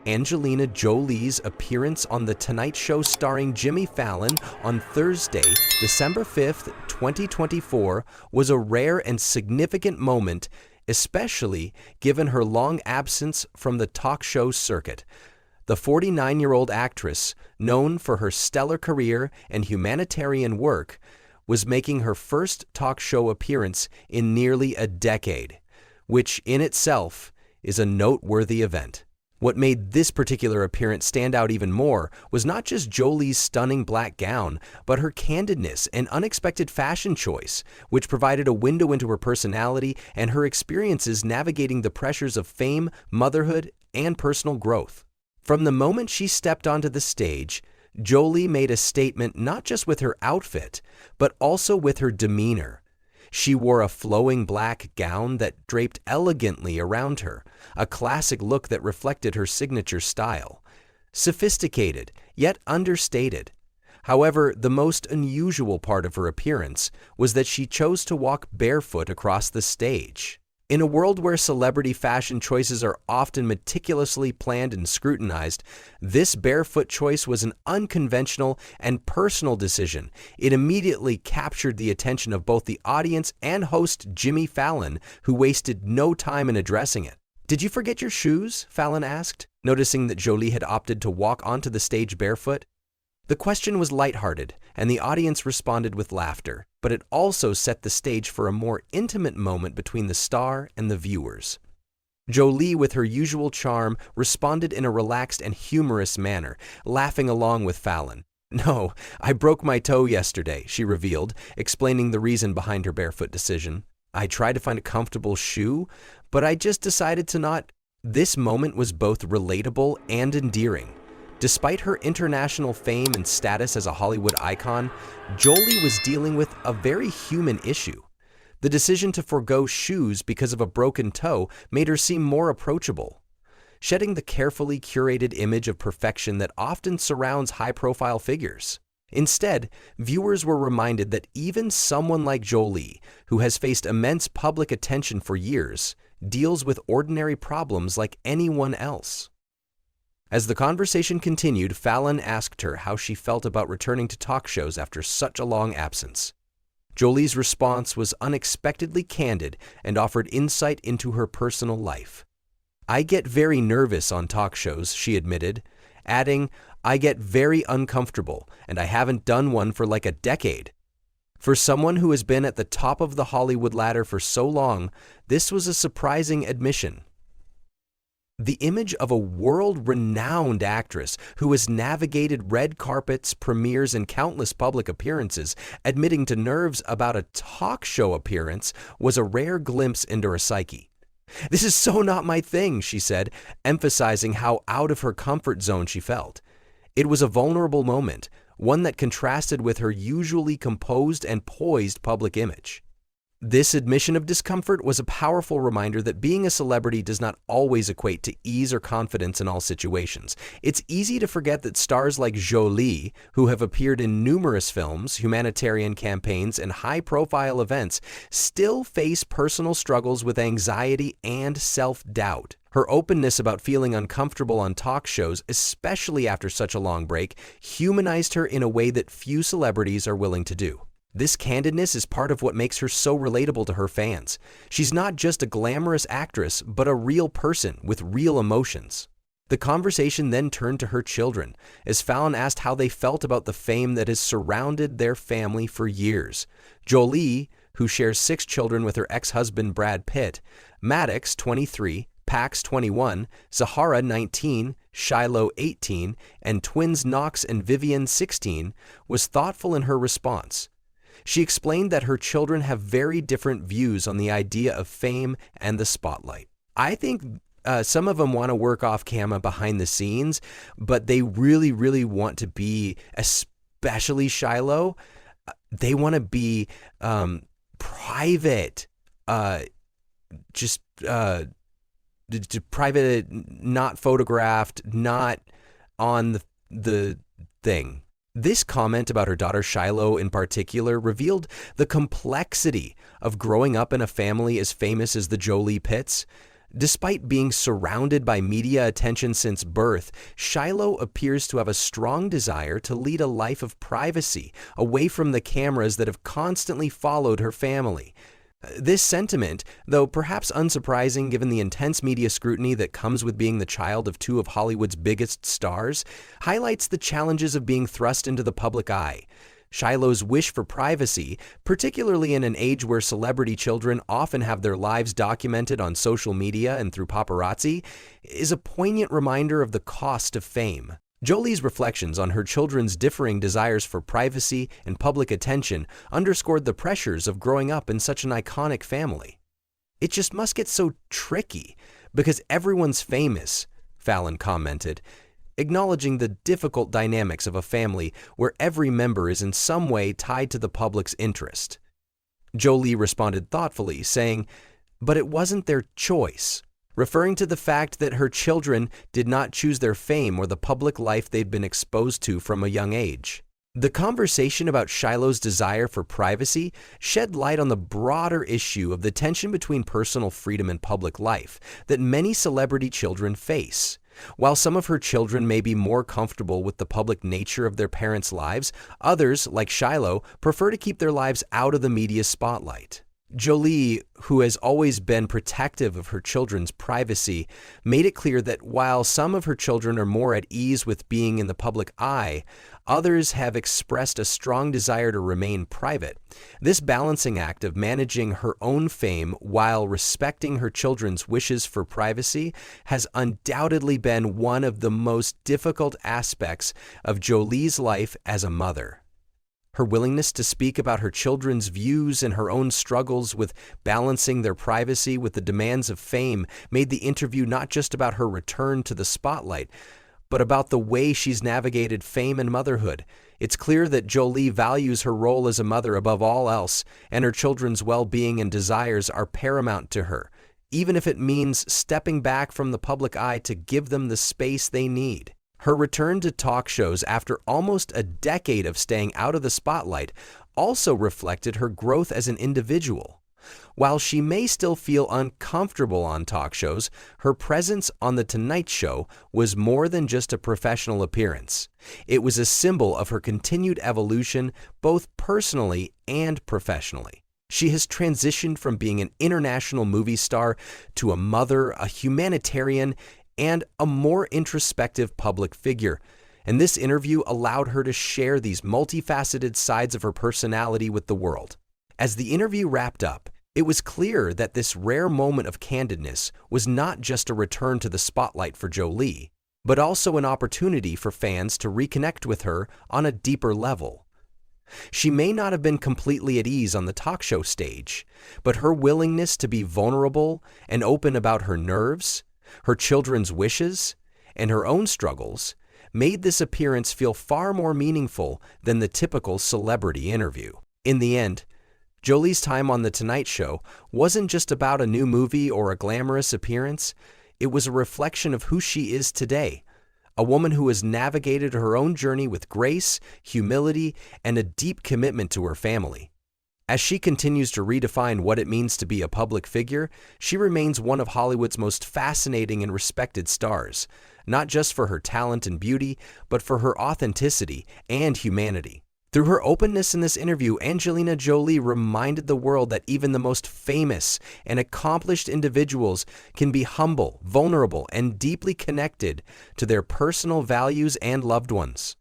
Angelina Jolie's appearance on The Tonight Show starring Jimmy Fallon on Thursday, December 5th, 2024, was a rare and significant moment, especially given her long absence from the talk show circuit. The 49-year-old actress, known for her stellar career and humanitarian work, was making her first talk show appearance in nearly a decade, which in itself is a noteworthy event. What made this particular appearance stand out even more was not just Jolie's stunning black gown, but her candidness and unexpected fashion choice, which provided a window into her personality and her experiences navigating the pressures of fame, motherhood, and personal growth. From the moment she stepped onto the stage, Jolie made a statement not just with her outfit, but also with her demeanor. She wore a flowing black gown that draped elegantly around her, a classic look that reflected her signature style. Sophisticated, yet understated. However, the most unusual part of her appearance was that she chose to walk barefoot across the stage. In a world where celebrity fashion choices are often meticulously planned and scrutinized, this barefoot choice was an unconventional and personal decision. It immediately captured the attention of both the audience and host Jimmy Fallon, who wasted no time in addressing it. "Did you forget your shoes?" Fallon asked, noticing that Jolie had opted to walk onto the stage barefoot. The question was lighthearted, and the audience responded with laughter, but it also set the stage for a more intimate moment between the star and the viewers. Jolie, with her usual charm, responded in a relaxed and humorous manner, laughing along with Fallon. "No, I broke my toe yesterday," she revealed, explaining the reason behind her barefoot decision. "I tried to find a comfortable shoe, but I just decided to not." This moment was both relatable and endearing. Despite her international fame and status as a Hollywood icon, Jolie was dealing with a very human issue. The decision to forego shoes because of a broken toe made her seem more approachable, shedding the carefully curated image of perfection that often surrounds high-profile figures. Instead, viewers were reminded that even someone like Jolie, who has faced immense public attention for years, deals with ordinary problems like anyone else. As the conversation continued, Fallon asked her how she felt about returning to talk shows after such a long absence. Jolie's response was unexpectedly candid and offered insight into her personal life. "I get very nervous on talk shows," she admitted, adding, "I get very uncomfortable, and I haven't done one for like a decade." For someone who has been at the top of the Hollywood ladder for so long, this was a surprising admission. The image of a world-renowned actress who has navigated red carpets, premieres, and countless public appearances, admitting to nerves about a talk show appearance was a rare glimpse into her psyche. "This is so not my thing," she said, emphasizing how out of her comfort zone she felt. It was a vulnerable moment, one that contrasted with her usually composed and poised public image. This admission of discomfort was a powerful reminder that being a celebrity does not always equate to ease or confidence in all situations. It's easy to forget that stars like Jolie, who have appeared in numerous films, humanitarian campaigns, and high-profile events, still face personal struggles with anxiety and self-doubt. Her openness about feeling uncomfortable on talk shows, especially after such a long break, humanized her in a way that few celebrities are willing to do. This candidness is part of what makes her so relatable to her fans. She's not just a glamorous actress, but a real person with real emotions. The conversation then turned to her children, as Fallon asked how they felt about the fame that has surrounded their family for years. Jolie, who shares 6 children with her ex-husband Brad Pitt, Maddox, 23, Pax, 21, Zahara, 19, Shiloh, 18, and twins Knox and Vivian, 16, was thoughtful in her response. She explained that her children have very different views on the idea of fame and the spotlight. "I think some of them want to work off camera behind the scenes, but they really, really want to be, especially Shiloh, they want to be private, private, not photographed, not on the thing." This comment about her daughter Shiloh in particular revealed the complexity of growing up in a family as famous as the Jolie Pitts. Despite being surrounded by media attention since birth, Shiloh appears to have a strong desire to lead a life of privacy, away from the cameras that have constantly followed her family. This sentiment, though perhaps unsurprising given the intense media scrutiny that comes with being the child of two of Hollywood's biggest stars, highlights the challenges of being thrust into the public eye. Shiloh's wish for privacy, particularly in an age where celebrity children often have their lives documented on social media and through paparazzi, is a poignant reminder of the cost of fame. Jolie's reflections on her children's differing desires for privacy and public attention underscored the pressures of growing up in such an iconic family. "It just must get so tricky because everyone's famous," Fallon commented, acknowledging the difficult dynamics of a family where every member is in some way tied to the public's interest. Jolie responded thoughtfully, saying, "But it wasn't their choice," referring to the fact that her children did not choose their fame or the public life they'd been exposed to from a young age. The conversation about Shiloh's desire for privacy shed light on the broader issue of the tension between personal freedom and public life that many celebrity children face. While some of her children may be more comfortable with the public nature of their parents' lives, others, like Shiloh, prefer to keep their lives out of the media spotlight. Jolie, who has always been protective of her children's privacy, made it clear that while some of her children are more at ease with being in the public eye, others have expressed a strong desire to remain private. This balancing act of managing her own fame while respecting her children's wishes for privacy has undoubtedly been one of the most difficult aspects of Jolie's life as a mother. Her willingness to speak about her children's views and her own struggles with balancing their privacy with the demands of fame made the interview not just about her return to the spotlight, but about the way she's navigated fame and motherhood. It's clear that Jolie values her role as a mother above all else, and her children's well-being and desires are paramount to her, even if it means stepping back from the public eye to give them the space they need. Her return to talk shows after almost a decade of staying out of the spotlight also reflected her growth as an individual. While she may still feel uncomfortable on talk shows, her presence on The Tonight Show was more than just a professional appearance. It was a symbol of her continued evolution, both personally and professionally. She has transitioned from being an international movie star to a mother, a humanitarian, and a more introspective public figure. And this interview allowed her to share these multifaceted sides of her personality with the world. As the interview wrapped up, it was clear that this rare moment of candidness was not just a return to the spotlight for Jolie, but also an opportunity for fans to reconnect with her on a deeper level. She may not have been completely at ease on the talk show stage, but her willingness to be vulnerable and open about her nerves, her children's wishes, and her own struggles made this appearance feel far more meaningful than the typical celebrity interview. In the end, Jolie's time on The Tonight Show wasn't just about a new movie or a glamorous appearance. It was a reflection of who she is today, a woman who has navigated her own journey with grace, humility, and a deep commitment to her family. As she continues to redefine what it means to be a public figure, she remains one of Hollywood's most fascinating and respected stars, not just for her talent and beauty, but for her authenticity and humanity. Through her openness in this interview, Angelina Jolie reminded the world that even the most famous and accomplished individuals can be humble, vulnerable, and deeply connected to their personal values and loved ones.